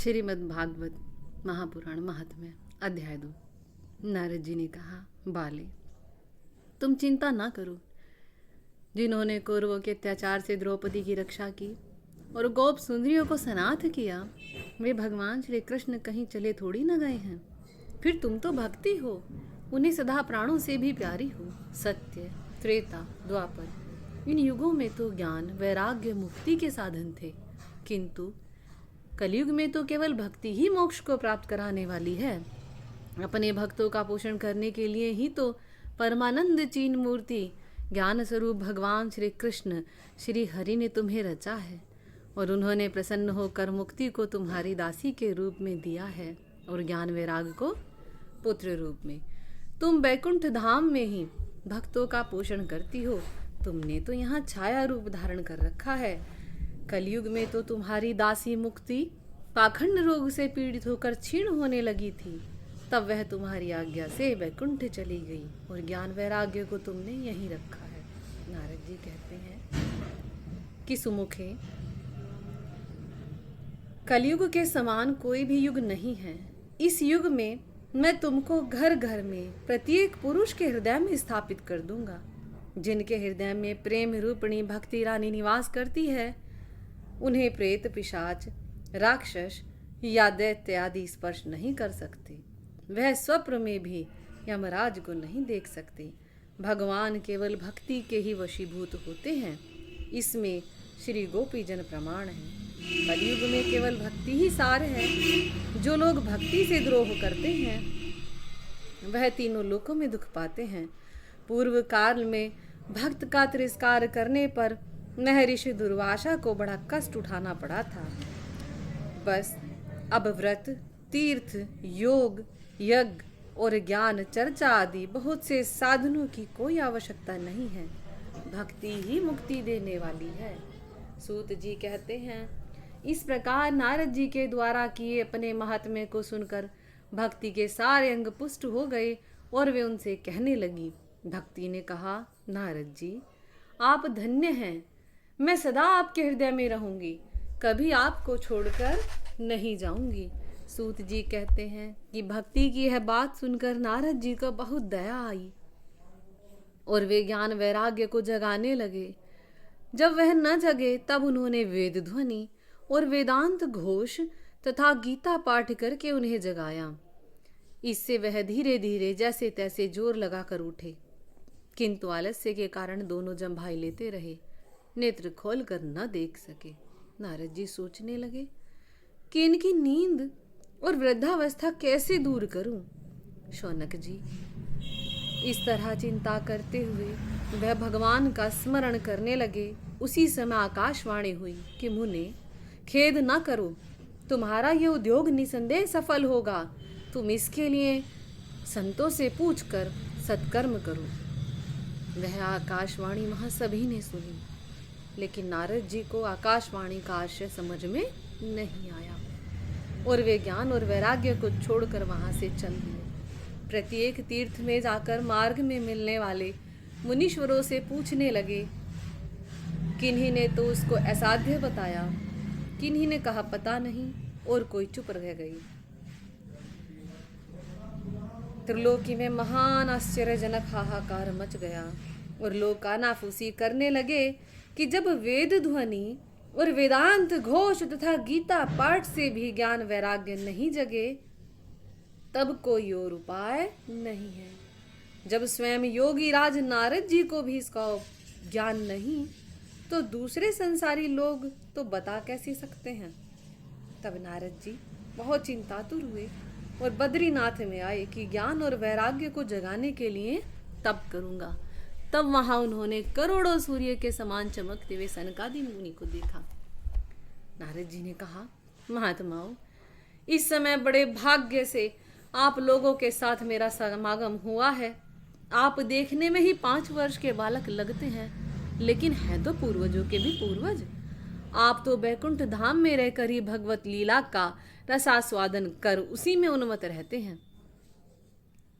श्रीमद् भागवत महापुराण महात्म्य अध्याय 2। नारद जी ने कहा, बाले, तुम चिंता ना करो। जिन्होंने कौरवों के अत्याचार से द्रौपदी की रक्षा की और गोप सुंदरियों को सनाथ किया, वे भगवान श्री कृष्ण कहीं चले थोड़ी न गए हैं। फिर तुम तो भक्ति हो, उन्हें सदा प्राणों से भी प्यारी हो। सत्य, त्रेता, द्वापर, इन युगों में तो ज्ञान, वैराग्य, मुक्ति के साधन थे, किंतु कलयुग में तो केवल भक्ति ही मोक्ष को प्राप्त कराने वाली है। अपने भक्तों का पोषण करने के लिए ही तो परमानंद चीन मूर्ति ज्ञान स्वरूप भगवान श्री कृष्ण श्री हरि ने तुम्हें रचा है, और उन्होंने प्रसन्न होकर मुक्ति को तुम्हारी दासी के रूप में दिया है और ज्ञान वैराग को पुत्र रूप में। तुम बैकुंठ धाम में ही भक्तों का पोषण करती हो। तुमने तो यहाँ छाया रूप धारण कर रखा है। कलयुग में तो तुम्हारी दासी मुक्ति पाखंड रोग से पीड़ित होकर क्षीण होने लगी थी, तब वह तुम्हारी आज्ञा से वैकुंठ चली गई और ज्ञान वैराग्य को तुमने यहीं रखा है। नारद जी कहते हैं कि सुमुखे, कलयुग के समान कोई भी युग नहीं है। इस युग में मैं तुमको घर घर में प्रत्येक पुरुष के हृदय में स्थापित कर दूंगा। जिनके हृदय में प्रेम रूपिणी भक्ति रानी निवास करती है, उन्हें प्रेत, पिशाच, राक्षस या दैत्य आदि स्पर्श नहीं कर सकते। वह स्वप्न में भी यमराज को नहीं देख सकते। भगवान केवल भक्ति के ही वशीभूत होते हैं। इसमें श्री गोपी जन प्रमाण है। कलयुग में केवल भक्ति ही सार है। जो लोग भक्ति से द्रोह करते हैं वह तीनों लोकों में दुख पाते हैं। पूर्व काल में भक्त का तिरस्कार करने पर महर्षि दुर्वासा को बड़ा कष्ट उठाना पड़ा था। बस अब व्रत, तीर्थ, योग, यज्ञ और ज्ञान चर्चा आदि बहुत से साधनों की कोई आवश्यकता नहीं है। भक्ति ही मुक्ति देने वाली है। सूत जी कहते हैं, इस प्रकार नारद जी के द्वारा किए अपने महात्म्य को सुनकर भक्ति के सारे अंग पुष्ट हो गए और वे उनसे कहने लगी। भक्ति ने कहा, नारद जी, आप धन्य हैं। मैं सदा आपके हृदय में रहूंगी, कभी आपको छोड़कर नहीं जाऊंगी। सूत जी कहते हैं कि भक्ति की यह बात सुनकर नारद जी को बहुत दया आई और वे ज्ञान वैराग्य को जगाने लगे। जब वह न जगे तब उन्होंने वेद ध्वनि और वेदांत घोष तथा गीता पाठ करके उन्हें जगाया। इससे वह धीरे धीरे जैसे तैसे जोर लगाकर उठे, किंतु आलस्य के कारण दोनों जम्भाई लेते रहे, नेत्र खोल कर न देख सके। नारद जी सोचने लगे कि इनकी नींद और वृद्धावस्था कैसे दूर करूं। शौनक जी, इस तरह चिंता करते हुए वह भगवान का स्मरण करने लगे। उसी समय आकाशवाणी हुई कि मुने, खेद न करो, तुम्हारा यह उद्योग निसंदेह सफल होगा। तुम इसके लिए संतों से पूछकर सत्कर्म करो। वह आकाशवाणी वहां सभी ने सुनी, लेकिन नारद जी को आकाशवाणी का आशय समझ में नहीं आया और वे ज्ञान और वैराग्य को छोड़कर वहां से चल दिए। प्रत्येक तीर्थ में जाकर मार्ग में मिलने वाले मुनीश्वरों से पूछने लगे। किन्हीं ने तो उसको असाध्य बताया, किन्हीं ने कहा पता नहीं, और कोई चुप रह गई। त्रिलोकी में महान आश्चर्यजनक हाहाकार मच गया और लोग कानाफूसी करने लगे कि जब वेद ध्वनि और वेदांत घोष तथा गीता पाठ से भी ज्ञान वैराग्य नहीं जगे, तब कोई और उपाय नहीं है। जब स्वयं योगी राज नारद जी को भी इसका ज्ञान नहीं, तो दूसरे संसारी लोग तो बता कैसे सकते हैं। तब नारद जी बहुत चिंतातुर हुए और बद्रीनाथ में आए कि ज्ञान और वैराग्य को जगाने के लिए तप करूंगा। तब वहां उन्होंने करोड़ों सूर्य के समान चमकते हुए सनकादि मुनि को देखा। नारद जी ने कहा, महात्माओं, इस समय बड़े भाग्य से आप लोगों के साथ मेरा समागम हुआ है। आप देखने में ही 5 वर्ष के बालक लगते हैं, लेकिन हैं तो पूर्वजों के भी पूर्वज। आप तो बैकुंठ धाम में रहकर ही भगवत लीला का रसास्वादन कर उसी में उन्मत्त रहते हैं।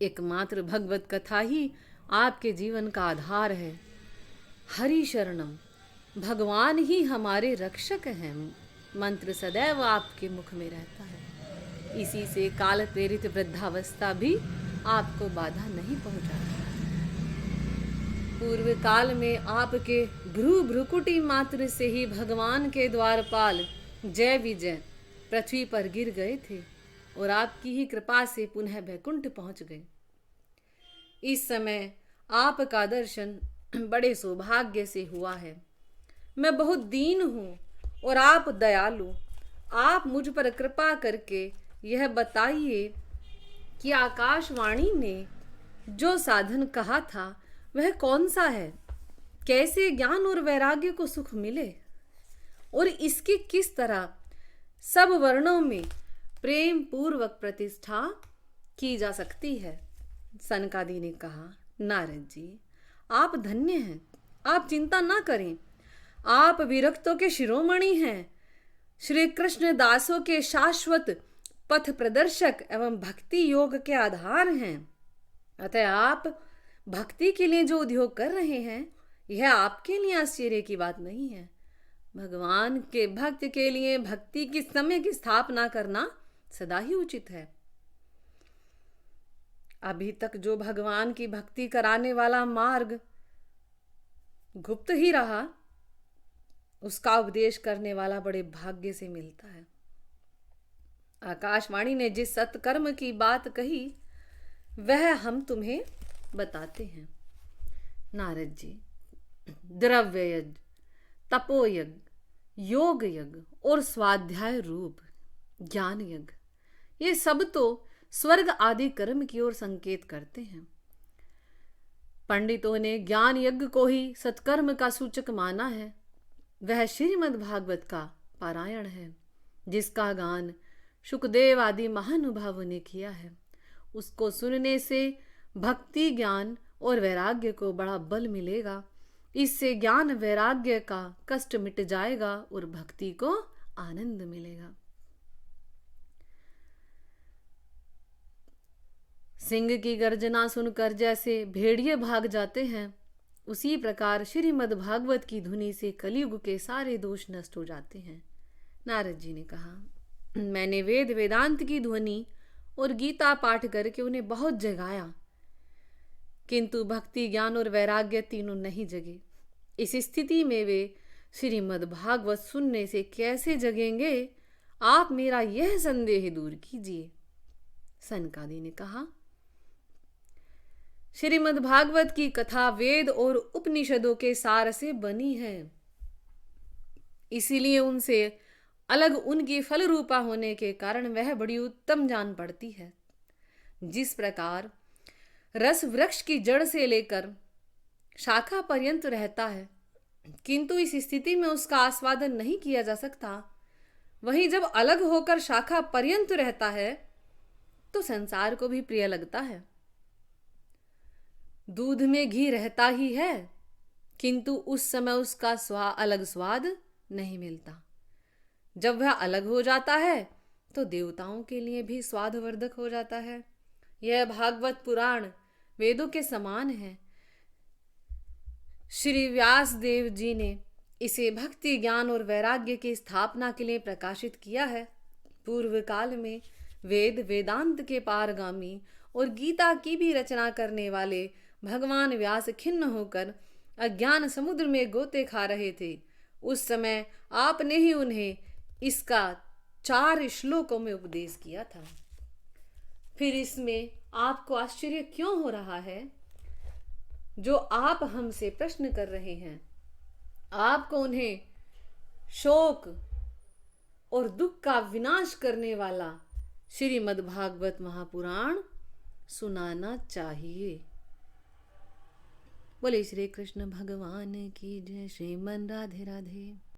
एकमात्र भगवत कथा ही आपके जीवन का आधार है। हरि शरणम, भगवान ही हमारे रक्षक हैं। मंत्र सदैव आपके मुख में रहता है। इसी से काल प्रेरित वृद्धावस्था भी आपको बाधा नहीं पहुंचाती। पूर्व काल में आपके भ्रुकुटी मात्र से ही भगवान के द्वारपाल जय विजय पृथ्वी पर गिर गए थे और आपकी ही कृपा से पुनः वैकुंठ पहुंच गए। इस समय आपका दर्शन बड़े सौभाग्य से हुआ है। मैं बहुत दीन हूँ और आप दयालु। आप मुझ पर कृपा करके यह बताइए कि आकाशवाणी ने जो साधन कहा था वह कौन सा है? कैसे ज्ञान और वैराग्य को सुख मिले और इसकी किस तरह सब वर्णों में प्रेम पूर्वक प्रतिष्ठा की जा सकती है? सनकादि ने कहा, नारद जी आप धन्य हैं, आप चिंता ना करें। आप विरक्तों के शिरोमणि हैं, श्री कृष्ण दासों के शाश्वत पथ प्रदर्शक एवं भक्ति योग के आधार हैं। अतः आप भक्ति के लिए जो उद्योग कर रहे हैं यह आपके लिए आश्चर्य की बात नहीं है। भगवान के भक्त के लिए भक्ति की समय की स्थापना करना सदा ही उचित है। अभी तक जो भगवान की भक्ति कराने वाला मार्ग गुप्त ही रहा, उसका उपदेश करने वाला बड़े भाग्य से मिलता है। आकाशवाणी ने जिस सत्कर्म की बात कही वह हम तुम्हें बताते हैं। नारद जी, द्रव्य यज्ञ, तपोयज्ञ, योग यज्ञ और स्वाध्याय रूप ज्ञान यज्ञ, ये सब तो स्वर्ग आदि कर्म की ओर संकेत करते हैं। पंडितों ने ज्ञान यज्ञ को ही सत्कर्म का सूचक माना है। वह श्रीमद् भागवत का पारायण है, जिसका गान शुकदेव आदि महानुभावों ने किया है। उसको सुनने से भक्ति ज्ञान और वैराग्य को बड़ा बल मिलेगा। इससे ज्ञान वैराग्य का कष्ट मिट जाएगा और भक्ति को आनंद मिलेगा। सिंह की गर्जना सुनकर जैसे भेड़िए भाग जाते हैं, उसी प्रकार श्रीमद् भागवत की धुनी से कलयुग के सारे दोष नष्ट हो जाते हैं। नारद जी ने कहा, मैंने वेद वेदांत की ध्वनि और गीता पाठ करके उन्हें बहुत जगाया, किंतु भक्ति ज्ञान और वैराग्य तीनों नहीं जगे। इस स्थिति में वे श्रीमद् भागवत सुनने से कैसे जगेंगे? आप मेरा यह संदेह दूर कीजिए। सनकादि ने कहा, श्रीमद् भागवत की कथा वेद और उपनिषदों के सार से बनी है, इसीलिए उनसे अलग उनकी फल रूपा होने के कारण वह बड़ी उत्तम जान पड़ती है। जिस प्रकार रस वृक्ष की जड़ से लेकर शाखा पर्यंत रहता है, किंतु इस स्थिति में उसका आस्वादन नहीं किया जा सकता, वहीं जब अलग होकर शाखा पर्यंत रहता है तो संसार को भी प्रिय लगता है। दूध में घी रहता ही है, किंतु उस समय उसका अलग स्वाद नहीं मिलता। जब वह अलग हो जाता है तो देवताओं के लिए भी स्वादवर्धक हो जाता है। यह भागवत पुराण वेदों के समान है। श्री व्यास देव जी ने इसे भक्ति ज्ञान और वैराग्य की स्थापना के लिए प्रकाशित किया है। पूर्व काल में वेद वेदांत के पारगामी और गीता की भी रचना करने वाले भगवान व्यास खिन्न होकर अज्ञान समुद्र में गोते खा रहे थे। उस समय आपने ही उन्हें इसका 4 श्लोकों में उपदेश किया था। फिर इसमें आपको आश्चर्य क्यों हो रहा है? जो आप हमसे प्रश्न कर रहे हैं, आपको उन्हें शोक और दुख का विनाश करने वाला श्रीमद् भागवत महापुराण सुनाना चाहिए। बोले श्री कृष्ण भगवान की जय। श्रीमन राधे राधे।